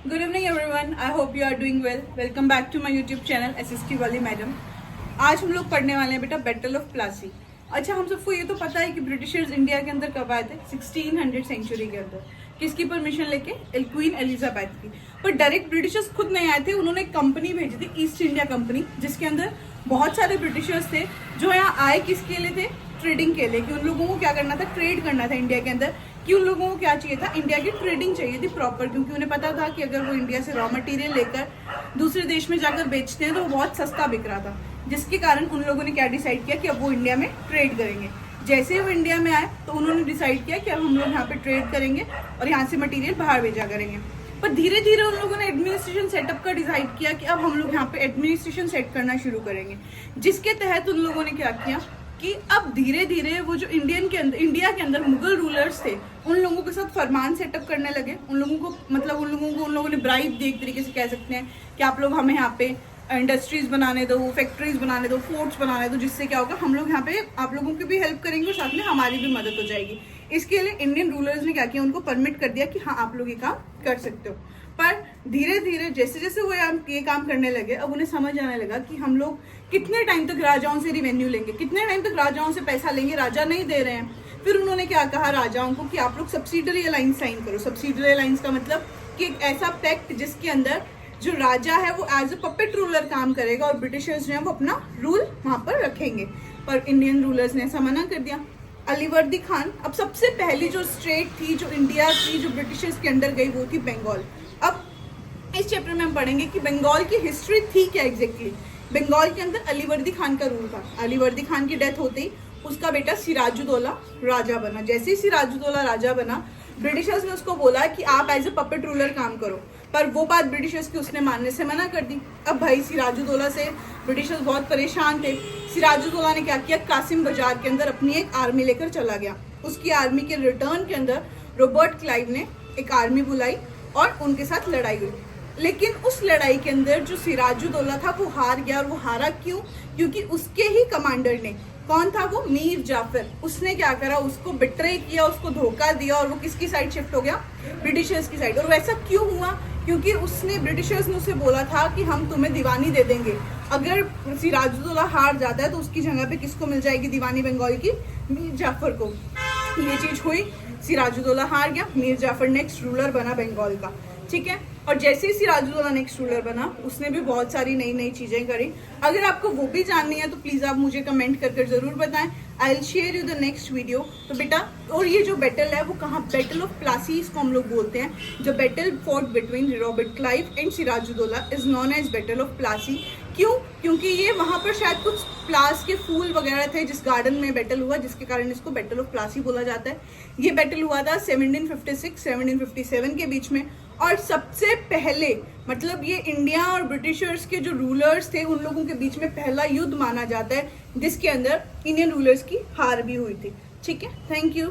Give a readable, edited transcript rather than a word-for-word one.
Good evening everyone, I hope you are doing well. Welcome back to my YouTube channel SST वाली madam. आज हम लोग पढ़ने वाले हैं बेटा बैटल ऑफ प्लासी। अच्छा, हम सबको ये तो पता है कि ब्रिटिशर्स इंडिया के अंदर कब आए थे? 1600 सेंचुरी के अंदर। किसकी परमिशन लेके? क्वीन एलिजाबेथ की। पर डायरेक्ट ब्रिटिशर्स खुद नहीं आए थे, उन्होंने एक कंपनी भेजी थी, ईस्ट इंडिया कंपनी, जिसके अंदर बहुत सारे ब्रिटिशर्स थे जो यहाँ आए किसके लिए थे? ट्रेडिंग के लिए। कि उन लोगों को क्या करना था? ट्रेड करना था इंडिया के अंदर। कि उन लोगों को क्या चाहिए था? इंडिया की ट्रेडिंग चाहिए थी प्रॉपर, क्योंकि उन्हें पता था कि अगर वो इंडिया से रॉ मटेरियल लेकर दूसरे देश में जाकर बेचते हैं तो वो बहुत सस्ता बिक रहा था। जिसके कारण उन लोगों ने क्या डिसाइड किया कि अब वो इंडिया में ट्रेड करेंगे। जैसे ही वो इंडिया में आए तो उन्होंने डिसाइड किया कि अब हम लोग यहाँ पे ट्रेड करेंगे और यहाँ से मटेरियल बाहर भेजा करेंगे। पर धीरे धीरे उन लोगों ने एडमिनिस्ट्रेशन सेटअप का डिसाइड किया कि अब हम लोग यहाँ पे एडमिनिस्ट्रेशन सेट करना शुरू करेंगे। जिसके तहत उन लोगों ने क्या किया कि अब धीरे धीरे वो जो इंडिया के अंदर मुगल रूलर्स थे, उन लोगों के साथ फरमान सेटअप करने लगे। उन लोगों ने ब्राइब दी, एक तरीके से कह सकते हैं कि आप लोग हमें यहाँ पे इंडस्ट्रीज बनाने दो, फैक्ट्रीज बनाने दो, फोर्ट्स बनाने दो, जिससे क्या होगा, हम लोग यहाँ पे आप लोगों की भी हेल्प करेंगे और साथ में हमारी भी मदद हो जाएगी। इसके लिए इंडियन रूलर्स ने क्या किया, उनको परमिट कर दिया कि हाँ आप लोग ये काम कर सकते हो। पर धीरे धीरे जैसे जैसे वो ये काम करने लगे, अब उन्हें समझ आने लगा कि हम लोग कितने टाइम तक राजाओं से रिवेन्यू लेंगे, कितने टाइम तक राजाओं से पैसा लेंगे, राजा नहीं दे रहे हैं। फिर उन्होंने क्या कहा राजाओं को कि आप लोग सब्सिडरी अलायंस साइन करो। सब्सिडरी अलायंस का मतलब कि एक ऐसा पैक्ट जिसके अंदर जो राजा है वो एज अ पपेट रूलर काम करेगा और ब्रिटिशर्स जो है वो अपना रूल वहां पर रखेंगे। पर इंडियन रूलर्स ने ऐसा मना कर दिया। अलीवर्दी खान, अब सबसे पहली जो स्टेट थी जो इंडिया की जो ब्रिटिशर्स के अंडर गई वो थी बंगाल। अब इस चैप्टर में हम पढ़ेंगे कि बंगाल की हिस्ट्री थी क्या एग्जैक्टली। बंगाल के अंदर अलीवर्दी खान का रूल था। अलीवर्दी खान की डेथ होते ही उसका बेटा सिराजुद्दौला राजा बना। जैसे ही सिराजुद्दौला राजा बना, ब्रिटिशर्स ने उसको बोला कि आप एज ए पपेट रूलर काम करो। पर वो बात ब्रिटिशर्स की उसने मानने से मना कर दी। अब भाई सिराजुद्दौला से ब्रिटिशर्स बहुत परेशान थे। सिराजुद्दौला ने क्या किया, कासिम बाजार के अंदर अपनी एक आर्मी लेकर चला गया। उसकी आर्मी के रिटर्न के अंदर रॉबर्ट क्लाइव ने एक आर्मी बुलाई और उनके साथ लड़ाई हुई। लेकिन उस लड़ाई के अंदर जो सिराजुद्दौला था वो हार गया। और वो हारा क्यों? क्योंकि उसके ही कमांडर ने, कौन था वो? मीर जाफर, उसने क्या करा, उसको बिट्रे किया, उसको धोखा दिया और वो किसकी साइड शिफ्ट हो गया? ब्रिटिशर्स की साइड। और वैसा क्यों हुआ? क्योंकि उसने, ब्रिटिशर्स ने उसे बोला था कि हम तुम्हें दीवानी दे देंगे। अगर सिराजुद्दौला हार जाता है तो उसकी जगह पे किसको मिल जाएगी दीवानी बंगाल की? मीर जाफर को। ये चीज हुई, सिराजुद्दौला हार गया, मीर जाफर नेक्स्ट रूलर बना बंगाल का। ठीक है। और जैसे ही सिराजुद्दौला नेक्स्ट रूलर बना, उसने भी बहुत सारी नई नई चीजें करी। अगर आपको वो भी जाननी है तो प्लीज आप मुझे कमेंट करके जरूर बताएं। I will share you the next video. तो बेटा, और ये जो बैटल है वो कहाँ? बैटल ऑफ प्लासी इसको हम लोग बोलते हैं। जो battle fought between Robert Clive and Sirajuddaulah is known as battle of Plassey. क्यों? क्योंकि ये वहां पर शायद कुछ प्लास के फूल वगैरह थे जिस गार्डन में बैटल हुआ, जिसके कारण इसको बैटल ऑफ प्लासी बोला जाता है। ये बैटल हुआ था 1756-1757 के बीच में। और सबसे पहले, मतलब ये इंडिया और ब्रिटिशर्स के जो रूलर्स थे उन लोगों के बीच में पहला युद्ध माना जाता है, जिसके अंदर इंडियन रूलर्स की हार भी हुई थी। ठीक है, थैंक यू।